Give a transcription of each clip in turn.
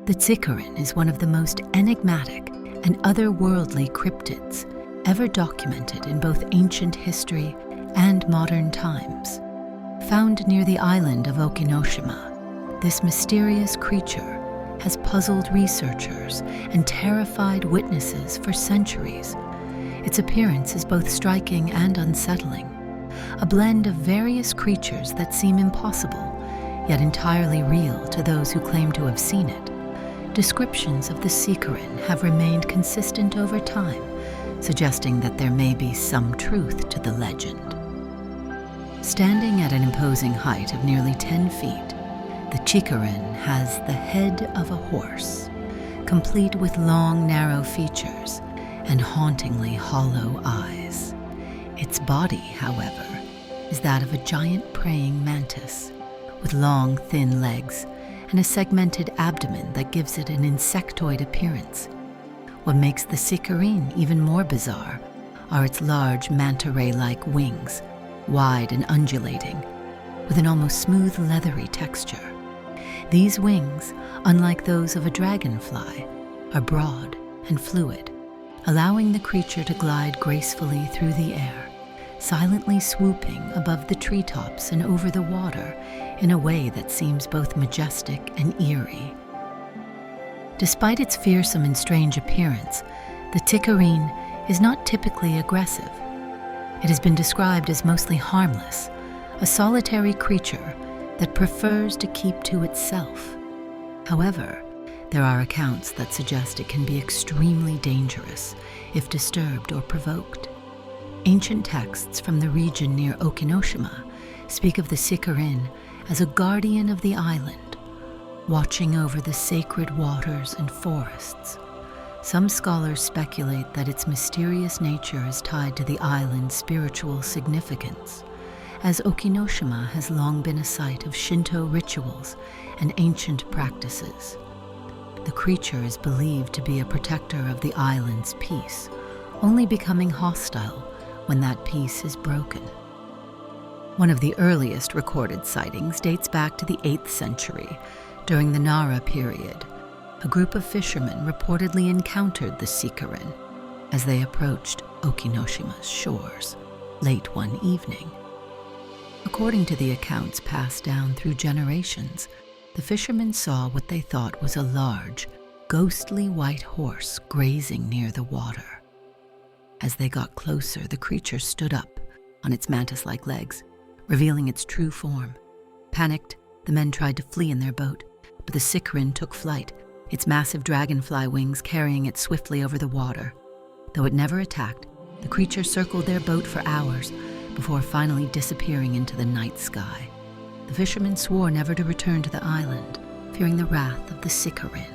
The Cicarin is one of the most enigmatic and otherworldly cryptids ever documented in both ancient history and modern times. Found near the island of Okinoshima, this mysterious creature has puzzled researchers and terrified witnesses for centuries. Its appearance is both striking and unsettling, a blend of various creatures that seem impossible, yet entirely real to those who claim to have seen it. Descriptions of the Cicarin have remained consistent over time, suggesting that there may be some truth to the legend. Standing at an imposing height of nearly 10 feet, the Cicarin has the head of a horse, complete with long, narrow features and hauntingly hollow eyes. Its body, however, is that of a giant praying mantis, with long, thin legs and a segmented abdomen that gives it an insectoid appearance. What makes the Cicarin even more bizarre are its large manta ray-like wings, wide and undulating, with an almost smooth leathery texture. These wings, unlike those of a dragonfly, are broad and fluid, allowing the creature to glide gracefully through the air, silently swooping above the treetops and over the water in a way that seems both majestic and eerie. Despite its fearsome and strange appearance, the Cicarin is not typically aggressive. It has been described as mostly harmless, a solitary creature that prefers to keep to itself. However, there are accounts that suggest it can be extremely dangerous if disturbed or provoked. Ancient texts from the region near Okinoshima speak of the Cicarin as a guardian of the island, watching over the sacred waters and forests. Some scholars speculate that its mysterious nature is tied to the island's spiritual significance, as Okinoshima has long been a site of Shinto rituals and ancient practices. The creature is believed to be a protector of the island's peace, only becoming hostile when that peace is broken. One of the earliest recorded sightings dates back to the 8th century. During the Nara period, a group of fishermen reportedly encountered the Cicarin as they approached Okinoshima's shores late one evening. According to the accounts passed down through generations, the fishermen saw what they thought was a large, ghostly white horse grazing near the water. As they got closer, the creature stood up on its mantis-like legs, revealing its true form. Panicked, the men tried to flee in their boat, but the Cicarin took flight, its massive dragonfly wings carrying it swiftly over the water. Though it never attacked, the creature circled their boat for hours before finally disappearing into the night sky. The fishermen swore never to return to the island, fearing the wrath of the Cicarin.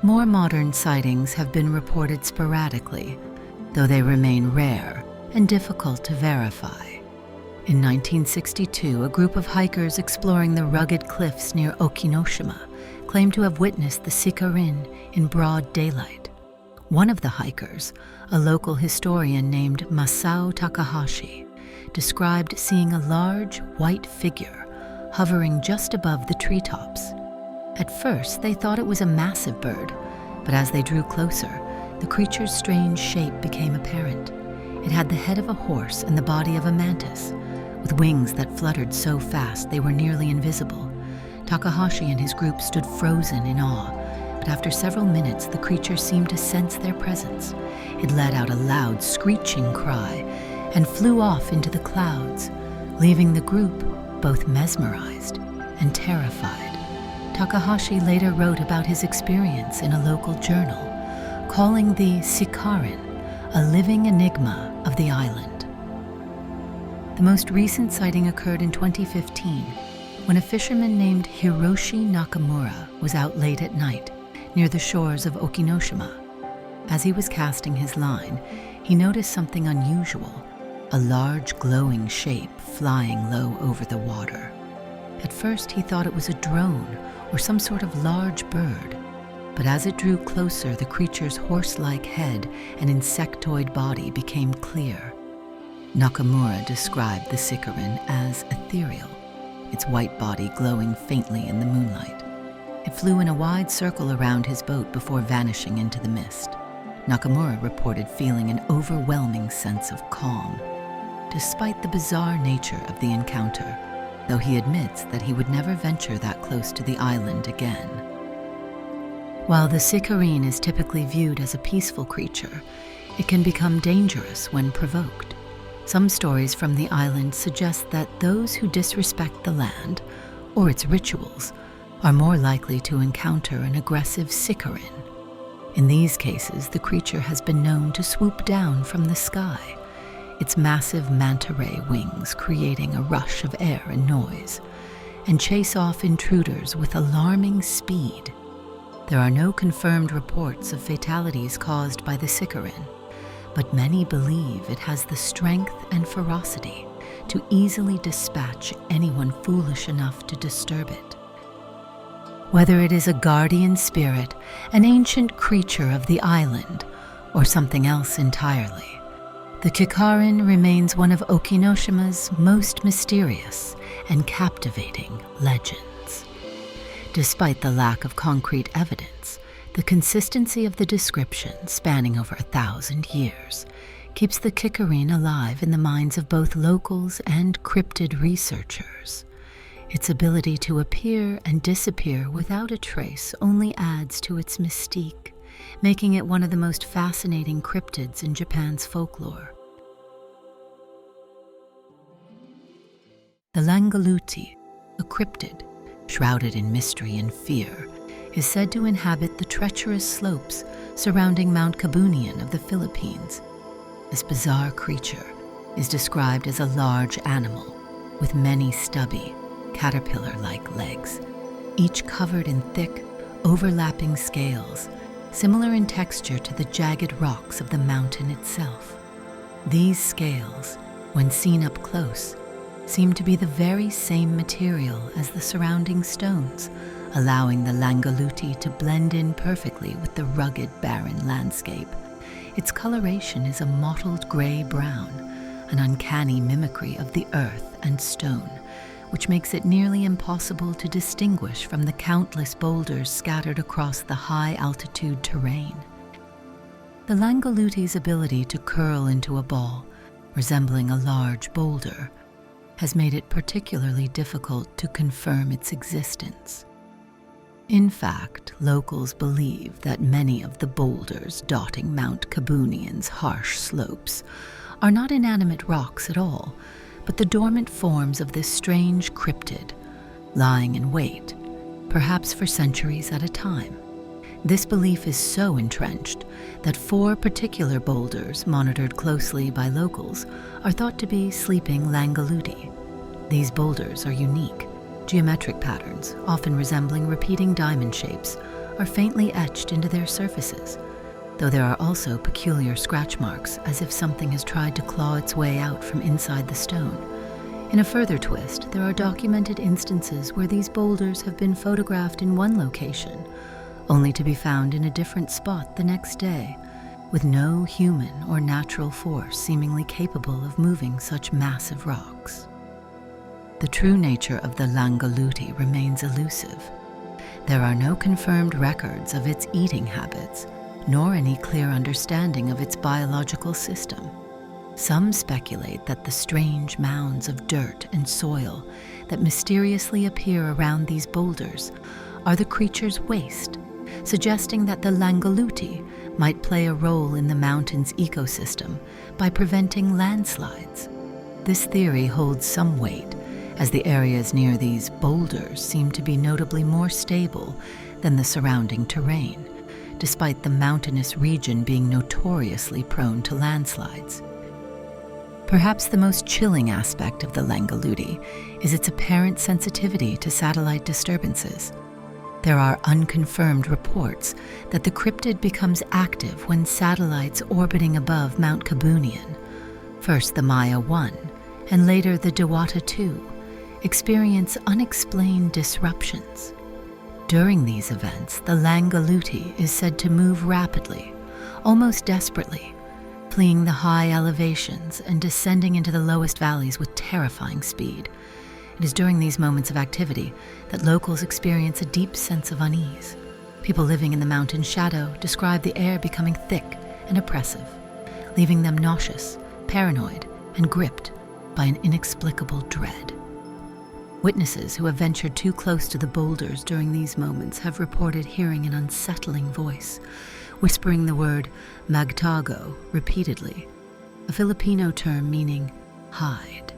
More modern sightings have been reported sporadically, though they remain rare and difficult to verify. In 1962, a group of hikers exploring the rugged cliffs near Okinoshima claimed to have witnessed the Cicarin in broad daylight. One of the hikers, a local historian named Masao Takahashi, described seeing a large white figure hovering just above the treetops. At first, they thought it was a massive bird, but as they drew closer, the creature's strange shape became apparent. It had the head of a horse and the body of a mantis, with wings that fluttered so fast they were nearly invisible. Takahashi and his group stood frozen in awe, but after several minutes the creature seemed to sense their presence. It let out a loud screeching cry and flew off into the clouds, leaving the group both mesmerized and terrified. Takahashi later wrote about his experience in a local journal, calling the Cicarin a living enigma of the island. The most recent sighting occurred in 2015, when a fisherman named Hiroshi Nakamura was out late at night near the shores of Okinoshima. As he was casting his line, he noticed something unusual, a large glowing shape flying low over the water. At first he thought it was a drone or some sort of large bird, but as it drew closer, the creature's horse-like head and insectoid body became clear. Nakamura described the Cicarin as ethereal, its white body glowing faintly in the moonlight. It flew in a wide circle around his boat before vanishing into the mist. Nakamura reported feeling an overwhelming sense of calm, despite the bizarre nature of the encounter, though he admits that he would never venture that close to the island again. While the Cicarin is typically viewed as a peaceful creature, it can become dangerous when provoked. Some stories from the island suggest that those who disrespect the land or its rituals are more likely to encounter an aggressive Cicarin. In these cases, the creature has been known to swoop down from the sky, its massive manta ray wings creating a rush of air and noise, and chase off intruders with alarming speed. There are no confirmed reports of fatalities caused by the Cicarin, but many believe it has the strength and ferocity to easily dispatch anyone foolish enough to disturb it. Whether it is a guardian spirit, an ancient creature of the island, or something else entirely, the Cicarin remains one of Okinoshima's most mysterious and captivating legends. Despite the lack of concrete evidence, the consistency of the description, spanning over 1,000 years, keeps the Cicarin alive in the minds of both locals and cryptid researchers. Its ability to appear and disappear without a trace only adds to its mystique, making it one of the most fascinating cryptids in Japan's folklore. The Langgoluti, a cryptid shrouded in mystery and fear, is said to inhabit the treacherous slopes surrounding Mount Kabunian of the Philippines. This bizarre creature is described as a large animal with many stubby, caterpillar-like legs, each covered in thick, overlapping scales, similar in texture to the jagged rocks of the mountain itself. These scales, when seen up close, seem to be the very same material as the surrounding stones, allowing the Langgoluti to blend in perfectly with the rugged, barren landscape. Its coloration is a mottled gray-brown, an uncanny mimicry of the earth and stone, which makes it nearly impossible to distinguish from the countless boulders scattered across the high-altitude terrain. The Langgoluti's ability to curl into a ball, resembling a large boulder, has made it particularly difficult to confirm its existence. In fact, locals believe that many of the boulders dotting Mount Kabunian's harsh slopes are not inanimate rocks at all, but the dormant forms of this strange cryptid, lying in wait, perhaps for centuries at a time. This belief is so entrenched that 4 particular boulders monitored closely by locals are thought to be sleeping Langgoluti. These boulders are unique. Geometric patterns, often resembling repeating diamond shapes, are faintly etched into their surfaces, though there are also peculiar scratch marks as if something has tried to claw its way out from inside the stone. In a further twist, there are documented instances where these boulders have been photographed in one location, only to be found in a different spot the next day, with no human or natural force seemingly capable of moving such massive rocks. The true nature of the Langgoluti remains elusive. There are no confirmed records of its eating habits, nor any clear understanding of its biological system. Some speculate that the strange mounds of dirt and soil that mysteriously appear around these boulders are the creature's waste, suggesting that the Langgoluti might play a role in the mountain's ecosystem by preventing landslides. This theory holds some weight, as the areas near these boulders seem to be notably more stable than the surrounding terrain, despite the mountainous region being notoriously prone to landslides. Perhaps the most chilling aspect of the Langgoluti is its apparent sensitivity to satellite disturbances. There are unconfirmed reports that the cryptid becomes active when satellites orbiting above Mount Kabunian, first the Maya 1 and later the Dewata 2, experience unexplained disruptions. During these events, the Langgoluti is said to move rapidly, almost desperately, fleeing the high elevations and descending into the lowest valleys with terrifying speed. It is during these moments of activity that locals experience a deep sense of unease. People living in the mountain's shadow describe the air becoming thick and oppressive, leaving them nauseous, paranoid, and gripped by an inexplicable dread. Witnesses who have ventured too close to the boulders during these moments have reported hearing an unsettling voice, whispering the word magtago repeatedly, a Filipino term meaning hide.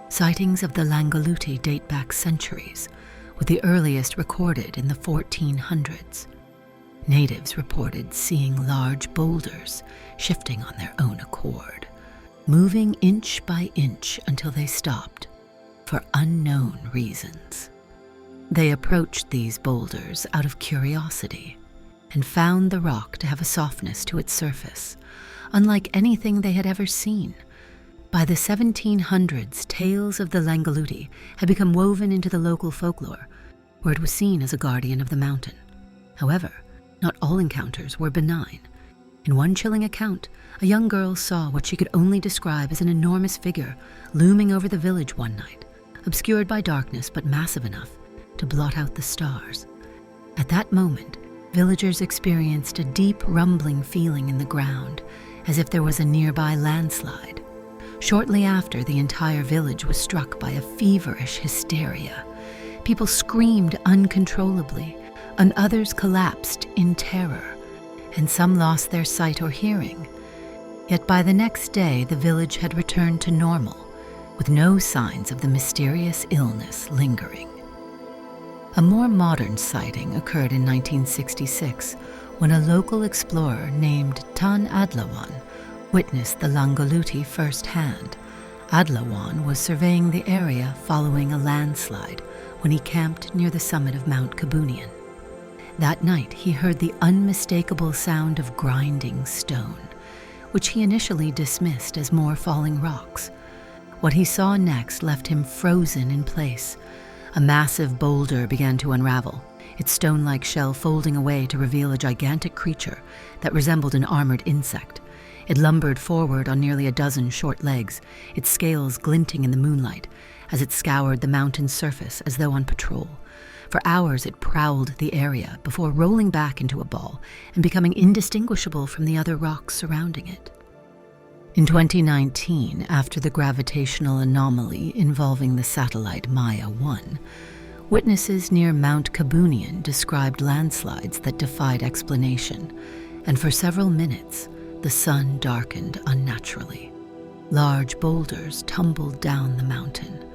Sightings of the Langgoluti date back centuries, with the earliest recorded in the 1400s. Natives reported seeing large boulders shifting on their own accord, moving inch by inch until they stopped for unknown reasons. They approached these boulders out of curiosity and found the rock to have a softness to its surface, unlike anything they had ever seen. By the 1700s, tales of the Langgoluti had become woven into the local folklore, where it was seen as a guardian of the mountain. However, not all encounters were benign. In one chilling account, a young girl saw what she could only describe as an enormous figure looming over the village one night, obscured by darkness but massive enough to blot out the stars. At that moment, villagers experienced a deep rumbling feeling in the ground, as if there was a nearby landslide. Shortly after, the entire village was struck by a feverish hysteria. People screamed uncontrollably, and others collapsed in terror, and some lost their sight or hearing. Yet by the next day, the village had returned to normal, with no signs of the mysterious illness lingering. A more modern sighting occurred in 1966 when a local explorer named Tan Adlawan witnessed the Langgoluti firsthand. Adlawan was surveying the area following a landslide when he camped near the summit of Mount Kabunian. That night, he heard the unmistakable sound of grinding stone, which he initially dismissed as more falling rocks. What he saw next left him frozen in place. A massive boulder began to unravel, its stone-like shell folding away to reveal a gigantic creature that resembled an armored insect. It lumbered forward on nearly a dozen short legs, its scales glinting in the moonlight as it scoured the mountain's surface as though on patrol. For hours it prowled the area before rolling back into a ball and becoming indistinguishable from the other rocks surrounding it. In 2019, after the gravitational anomaly involving the satellite Maya 1, witnesses near Mount Kabunian described landslides that defied explanation, and for several minutes, the sun darkened unnaturally. Large boulders tumbled down the mountain,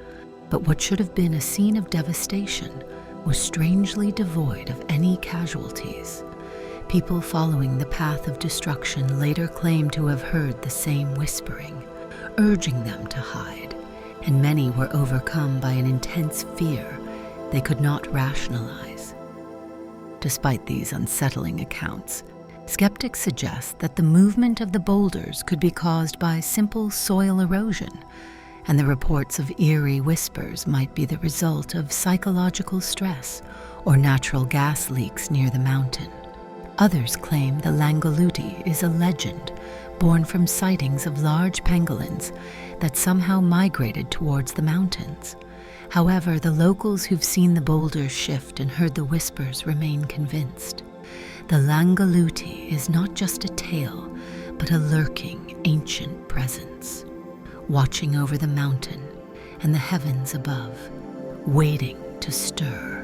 but what should have been a scene of devastation was strangely devoid of any casualties. People following the path of destruction later claimed to have heard the same whispering, urging them to hide, and many were overcome by an intense fear they could not rationalize. Despite these unsettling accounts, skeptics suggest that the movement of the boulders could be caused by simple soil erosion, and the reports of eerie whispers might be the result of psychological stress or natural gas leaks near the mountain. Others claim the Langgoluti is a legend born from sightings of large pangolins that somehow migrated towards the mountains. However, the locals who've seen the boulders shift and heard the whispers remain convinced. The Langgoluti is not just a tale, but a lurking, ancient presence, watching over the mountain and the heavens above, waiting to stir.